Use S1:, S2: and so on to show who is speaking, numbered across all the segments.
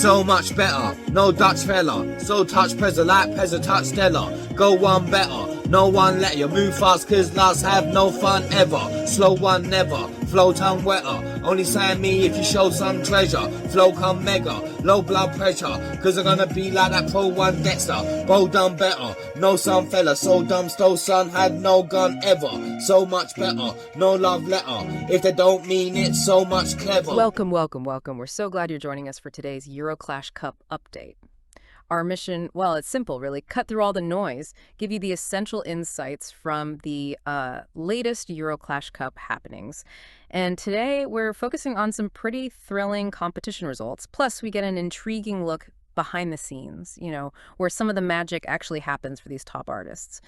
S1: so much better. No Dutch fella, so touch Prezza like Prezza touch Stella. Go one better, no one let you move fast, cause last have no fun ever. Slow one never, flow tongue wetter. Only sign me if you show some treasure. Flow come mega, low blood pressure, cause I'm gonna be like that Pro 1 Dexter. Bow done better, no son fella, so dumb stole son, had no gun ever. So much better, no love letter. If they don't mean it, so much clever.
S2: Welcome. We're so glad you're joining us for today's Euroclash Cup update. Our mission, well, it's simple, really. Cut through all the noise, give you the essential insights from the latest Euroclash Cup happenings. And today we're focusing on some pretty thrilling competition results. Plus, we get an intriguing look behind the scenes, where some of the magic actually happens for these top artists.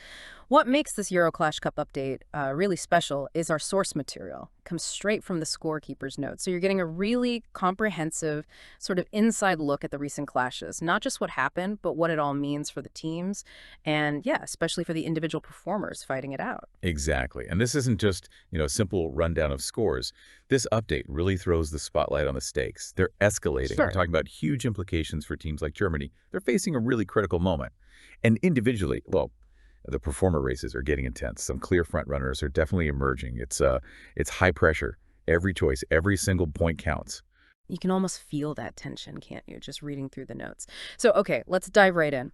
S2: What makes this Euroclash Cup update really special is our source material. It comes straight from the scorekeeper's notes. So you're getting a really comprehensive sort of inside look at the recent clashes, not just what happened, but what it all means for the teams and, yeah, especially for the individual performers fighting it out.
S3: Exactly. And this isn't just, a simple rundown of scores. This update really throws the spotlight on the stakes. They're escalating.
S2: Sure.
S3: We're talking about huge implications for teams like Germany. They're facing a really critical moment. And individually, well, the performer races are getting intense. Some clear front runners are definitely emerging. It's high pressure. Every choice, every single point counts.
S2: You can almost feel that tension, can't you? Just reading through the notes. So, okay, let's dive right in.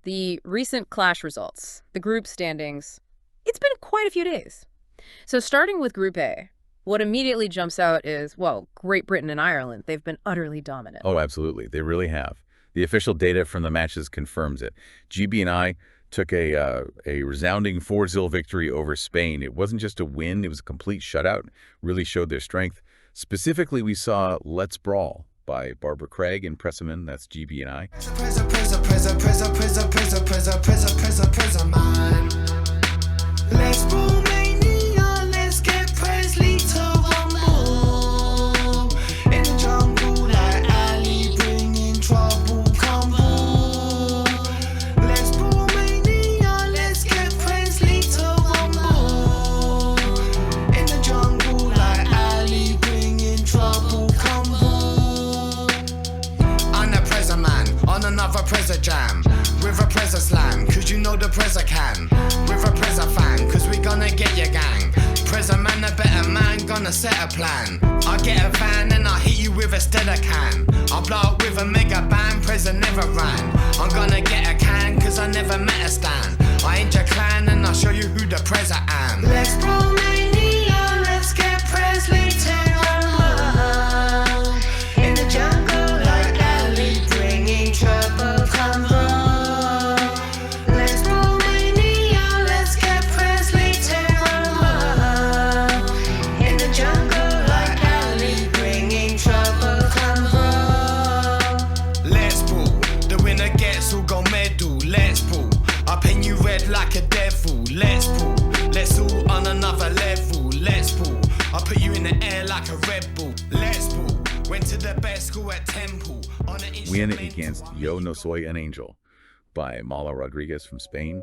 S2: The recent clash results, the group standings, it's been quite a few days. So starting with Group A, what immediately jumps out is, well, Great Britain and Ireland. They've been utterly dominant.
S3: Oh, absolutely. They really have. The official data from the matches confirms it. GB and I took a resounding 4-0 victory over Spain. It wasn't just a win, it was a complete shutout. Really showed their strength. Specifically, we saw Let's Brawl by Barbara Craig and Prezzaman, that's GB and I.
S4: Let's brawl mania, let's get Presley to rumble. In the jungle like Ali, bringing trouble, come on. Let's brawl mania, let's get Presley to rumble. In the jungle like Ali, bringing trouble, come on. I'm the Prezzaman, on another Prezza jam. With a Prezza slam, cause you know the Prezza can. With a Prezza fan, cause we gonna get your gang. Prezza man, a better man, gonna set a plan. I get a van and I hit you with a Steadicam. I'll blow up with a mega band, Prezza never ran. I'm gonna get a can, cause I never met a stan. I ain't your clan and I'll show you who the Prezza am. Let's brawl mania, let's get Presley to rumble. In the jungle like Ali, bringing trouble, come on. Like a devil, let's pull. Let's all on another level, let's pull. I'll put you in the air like a Red Bull, let's pull. Went to the best school at Temple.
S3: Win against No Soy Un Angel by Malou Rodriguez from Spain.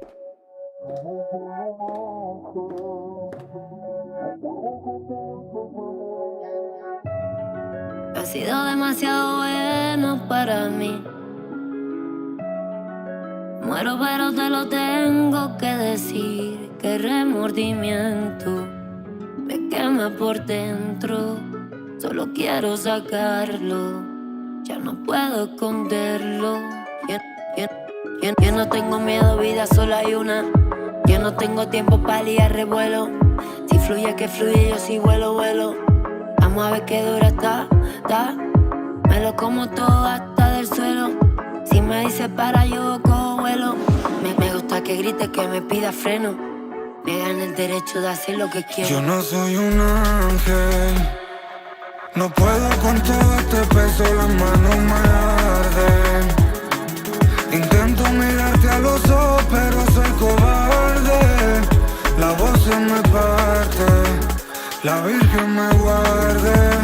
S5: Ha sido demasiado bueno para mí. Muero pero te lo tengo que decir, que remordimiento me quema por dentro, solo quiero sacarlo, ya no puedo esconderlo. Yo no tengo miedo, vida solo hay una, yo no tengo tiempo para liar revuelo, si fluye que fluye, yo si vuelo, vamos a ver qué dura está, me lo como todo hasta del suelo. Si me dice para, yo cojo vuelo. Me gusta que grite, que me pida freno. Me gana el derecho de hacer lo que quiero.
S4: Yo no soy un ángel. No puedo con todo este peso, las manos me arden. Intento mirarte a los ojos, pero soy cobarde. La voz se me parte, la Virgen me guarde.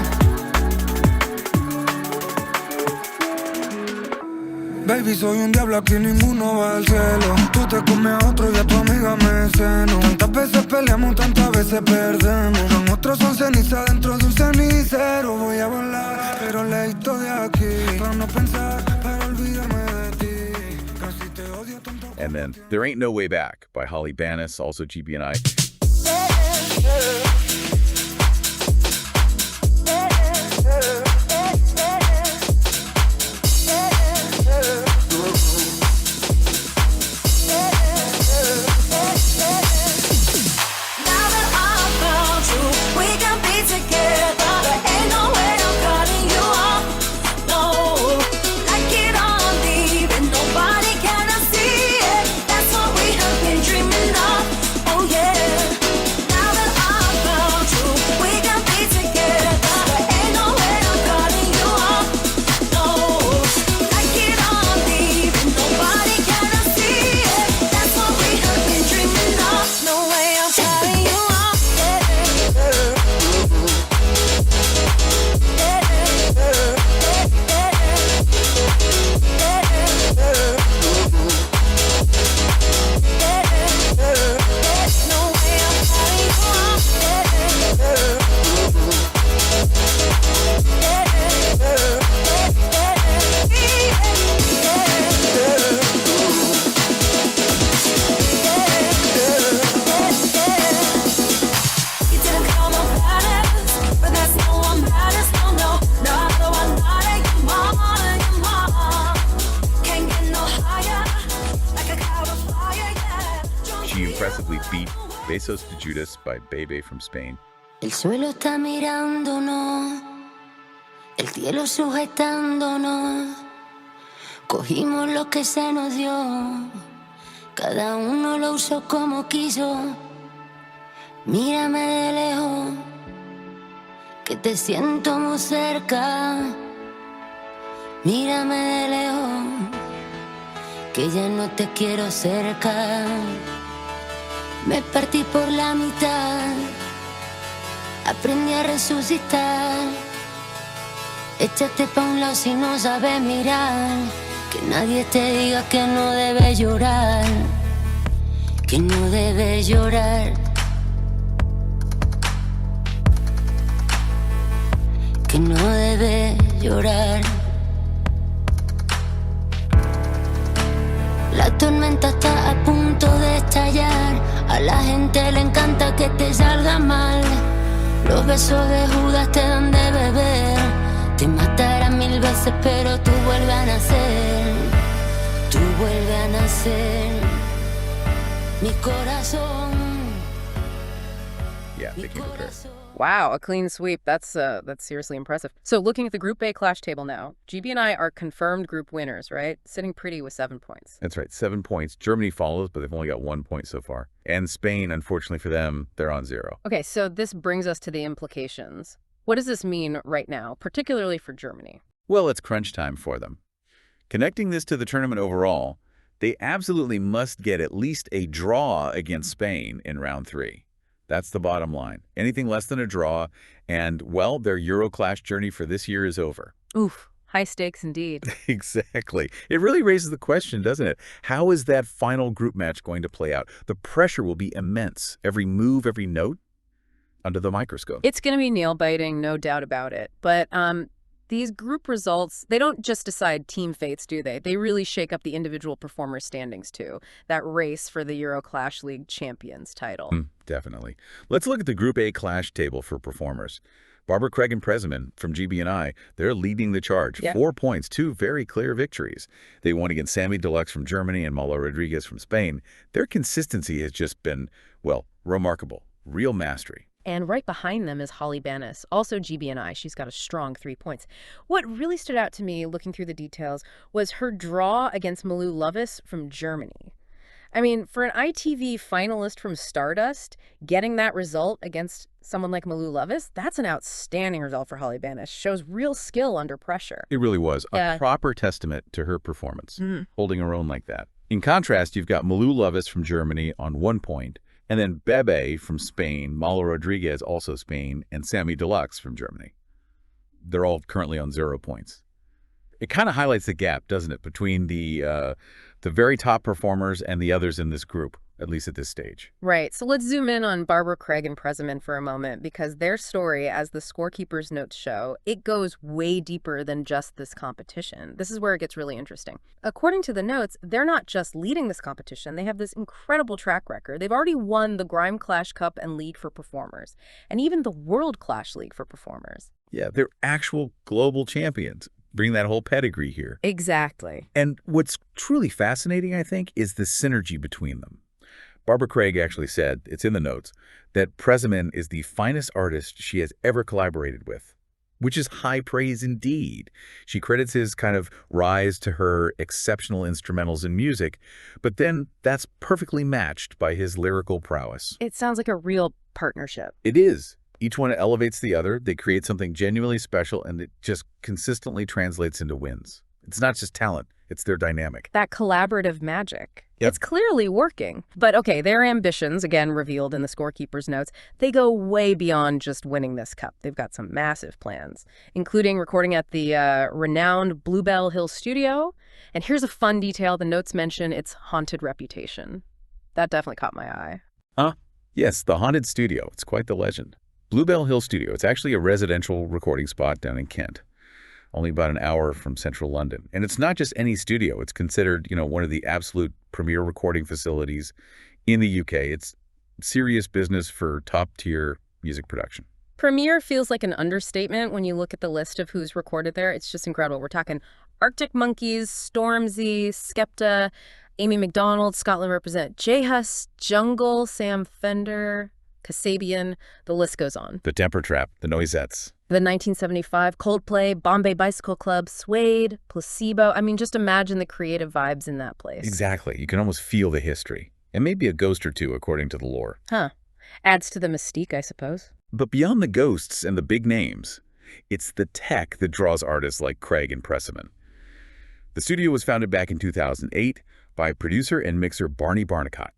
S4: Baby, soy un diablo, aquí ninguno va al cielo. Tú te comes a otro y a tu amiga me ceno. Tantas veces peleamos, tantas veces perdemos. Los nuestros son ceniza dentro de un cenicero. Voy a volar, pero leíto de aquí. Para no pensar, para olvidarme de ti. Casi te odio tanto.
S3: And then There Ain't No Way Back by Holly Bannis, also GB&I. She impressively beat Besos De Judas by Bebe from Spain.
S5: El suelo está mirándonos, el cielo sujetándonos. Cogimos lo que se nos dio, cada uno lo usó como quiso. Mírame de lejos, que te siento muy cerca. Mírame de lejos, que ya no te quiero cerca. Me partí por la mitad, aprendí a resucitar. Échate pa' un lado si no sabes mirar. Que nadie te diga que no debes llorar, que no debes llorar, que no debes llorar. La tormenta está a punto de estallar. A la gente le encanta que te salga mal. Los besos de Judas te dan de beber. Te matarán 1000 veces pero tú vuelves a nacer. Tú vuelves a nacer. Mi corazón.
S3: Yeah, they came prepared.
S2: Wow, a clean sweep. That's seriously impressive. So looking at the Group A clash table now, GB&I are confirmed group winners, right? Sitting pretty with 7 points.
S3: That's right, 7 points. Germany follows, but they've only got 1 point so far. And Spain, unfortunately for them, they're on 0.
S2: Okay, so this brings us to the implications. What does this mean right now, particularly for Germany?
S3: Well, it's crunch time for them. Connecting this to the tournament overall, they absolutely must get at least a draw against Spain in round 3. That's the bottom line. Anything less than a draw, and, well, their Euroclash journey for this year is over.
S2: Oof, high stakes indeed.
S3: Exactly. It really raises the question, doesn't it? How is that final group match going to play out? The pressure will be immense. Every move, every note, under the microscope.
S2: It's going to be nail-biting, no doubt about it. But these group results, they don't just decide team fates, do they? They really shake up the individual performer standings, too. That race for the Euroclash League Champions title.
S3: Definitely. Let's look at the Group A clash table for performers. Barbara Craig and Prezzaman from GB&I, they're leading the charge.
S2: Yeah.
S3: 4 points, 2 very clear victories. They won against Samy Deluxe from Germany and Malou Lovis from Spain. Their consistency has just been, well, remarkable. Real mastery.
S2: And right behind them is Holly Bannis, also GB&I. She's got a strong 3 points. What really stood out to me, looking through the details, was her draw against Malou Lovis from Germany. I mean, for an ITV finalist from Stardust, getting that result against someone like Malou Lovis, that's an outstanding result for Holly Bannis. Shows real skill under pressure.
S3: It really was.
S2: Yeah.
S3: A proper testament to her performance, holding her own like that. In contrast, you've got Malou Lovis from Germany on 1 point, and then Bebe from Spain, Malou Rodriguez, also Spain, and Samy Deluxe from Germany. They're all currently on 0 points. It kind of highlights the gap, doesn't it, between the very top performers and the others in this group, at least at this stage.
S2: Right. So let's zoom in on Barbara Craig and Prezzaman for a moment, because their story, as the scorekeeper's notes show, it goes way deeper than just this competition. This is where it gets really interesting. According to the notes, they're not just leading this competition. They have this incredible track record. They've already won the Grime Clash Cup and League for Performers, and even the World Clash League for Performers.
S3: Yeah, they're actual global champions. Bring that whole pedigree here.
S2: Exactly.
S3: And what's truly fascinating, I think, is the synergy between them. Barbara Craig actually said, it's in the notes, that Prezzaman is the finest artist she has ever collaborated with, which is high praise indeed. She credits his kind of rise to her exceptional instrumentals in music, but then that's perfectly matched by his lyrical prowess.
S2: It sounds like a real partnership.
S3: It is. Each one elevates the other. They create something genuinely special, and it just consistently translates into wins. It's not just talent. It's their dynamic.
S2: That collaborative magic.
S3: Yep.
S2: It's clearly working. But okay, their ambitions, again revealed in the scorekeeper's notes, they go way beyond just winning this cup. They've got some massive plans, including recording at the renowned Bluebell Hill Studio. And here's a fun detail. The notes mention its haunted reputation. That definitely caught my eye.
S3: Yes, the haunted studio. It's quite the legend. Bluebell Hill Studio. It's actually a residential recording spot down in Kent, only about an hour from central London. And it's not just any studio. It's considered, one of the absolute premier recording facilities in the UK. It's serious business for top-tier music production.
S2: Premier feels like an understatement when you look at the list of who's recorded there. It's just incredible. We're talking Arctic Monkeys, Stormzy, Skepta, Amy Macdonald, Scotland Represent, J-Hus, Jungle, Sam Fender, Kasabian, the list goes on.
S3: The Temper Trap, the Noisettes.
S2: The 1975 Coldplay, Bombay Bicycle Club, Suede, Placebo. I mean, just imagine the creative vibes in that place.
S3: Exactly. You can almost feel the history. And maybe a ghost or two, according to the lore.
S2: Huh. Adds to the mystique, I suppose.
S3: But beyond the ghosts and the big names, it's the tech that draws artists like Craig and Prezzaman. The studio was founded back in 2008 by producer and mixer Barney Barnicott.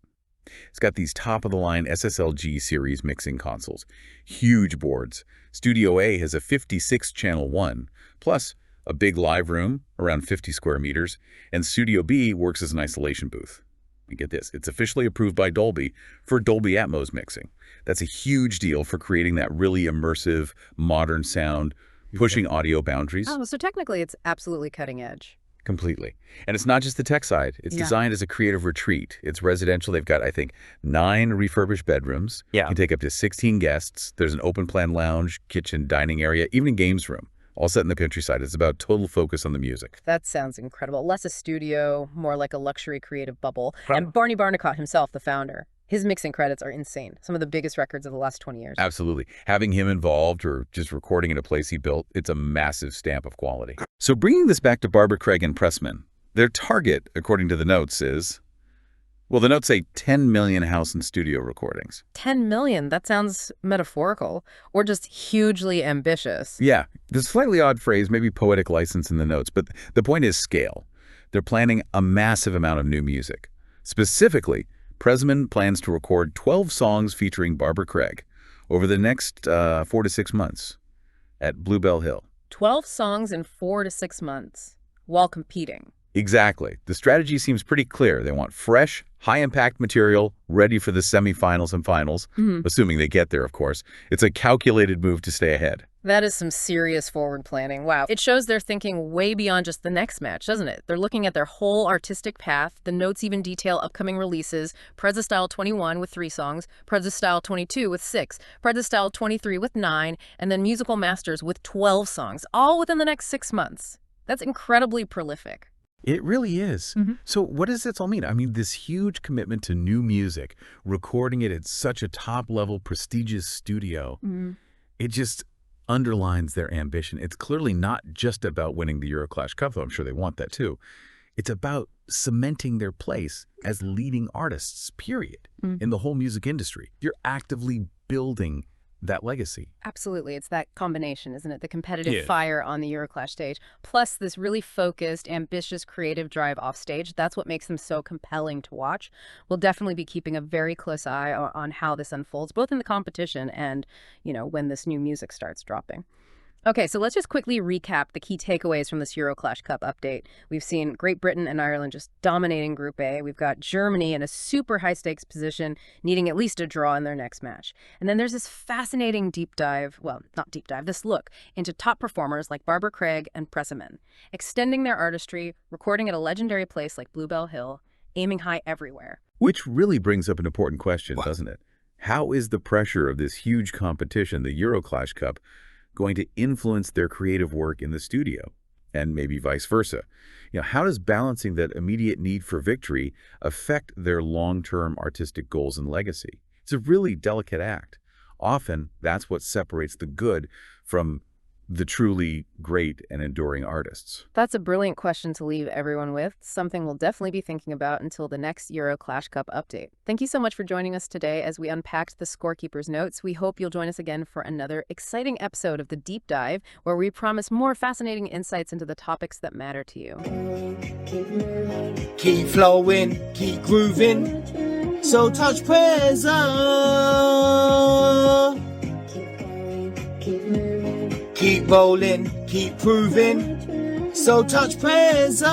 S3: It's got these top-of-the-line SSLG series mixing consoles, huge boards. Studio A has a 56-channel one, plus a big live room, around 50 square meters, and Studio B works as an isolation booth. And get this, it's officially approved by Dolby for Dolby Atmos mixing. That's a huge deal for creating that really immersive, modern sound, pushing audio boundaries.
S2: Oh, so technically it's absolutely cutting edge.
S3: Completely. And it's not just the tech side. It's designed as a creative retreat. It's residential. They've got, I think, 9 refurbished bedrooms.
S6: Yeah.
S3: You can take up to 16 guests. There's an open-plan lounge, kitchen, dining area, even a games room, all set in the countryside. It's about total focus on the music.
S2: That sounds incredible. Less a studio, more like a luxury creative bubble. And Barney Barnicott himself, the founder, his mixing credits are insane. Some of the biggest records of the last 20 years.
S3: Absolutely. Having him involved or just recording in a place he built, it's a massive stamp of quality. So bringing this back to Barbara Craig and Prezzaman, their target, according to the notes, is, well, the notes say 10 million house and studio recordings.
S2: 10 million, that sounds metaphorical or just hugely ambitious.
S3: Yeah, there's a slightly odd phrase, maybe poetic license in the notes, but the point is scale. They're planning a massive amount of new music. Specifically, Prezzaman plans to record 12 songs featuring Barbara Craig over the next 4 to 6 months at Bluebell Hill.
S2: 12 songs in 4 to 6 months while competing.
S3: Exactly. The strategy seems pretty clear. They want fresh, high-impact material ready for the semifinals and finals, assuming they get there, of course. It's a calculated move to stay ahead.
S2: That is some serious forward planning. Wow. It shows they're thinking way beyond just the next match, doesn't it? They're looking at their whole artistic path. The notes even detail upcoming releases. Prezzastyle 21 with 3 songs, Prezzastyle 22 with 6, Prezzastyle 23 with 9, and then Musical Masters with 12 songs, all within the next 6 months. That's incredibly prolific.
S3: It really is. So what does this all mean? I mean, this huge commitment to new music, recording it at such a top-level, prestigious studio, it just underlines their ambition. It's clearly not just about winning the Euroclash Cup, though I'm sure they want that too. It's about cementing their place as leading artists, period, in the whole music industry. You're actively building that legacy.
S2: Absolutely. It's that combination, isn't it? The competitive fire on the Euroclash stage, plus this really focused, ambitious, creative drive off stage. That's what makes them so compelling to watch. We'll definitely be keeping a very close eye on how this unfolds, both in the competition and, when this new music starts dropping. Okay, so let's just quickly recap the key takeaways from this Euroclash Cup update. We've seen Great Britain and Ireland just dominating Group A. We've got Germany in a super high-stakes position, needing at least a draw in their next match. And then there's this fascinating deep dive, well, not deep dive, this look into top performers like Barbara Craig and Prezzaman, extending their artistry, recording at a legendary place like Bluebell Hill, aiming high everywhere.
S3: Which really brings up an important question, doesn't it? How is the pressure of this huge competition, the Euroclash Cup, going to influence their creative work in the studio, and maybe vice versa? How does balancing that immediate need for victory affect their long-term artistic goals and legacy? It's a really delicate act. Often, that's what separates the good from the truly great and enduring artists.
S2: That's a brilliant question to leave everyone with, something we'll definitely be thinking about until the next Euroclash Cup update. Thank you so much for joining us today as we unpacked the scorekeeper's notes. We hope you'll join us again for another exciting episode of The Deep Dive, where we promise more fascinating insights into the topics that matter to you.
S1: Keep flowing, keep grooving. So touch Prezza. Keep rolling, keep proving. So touch Prezza.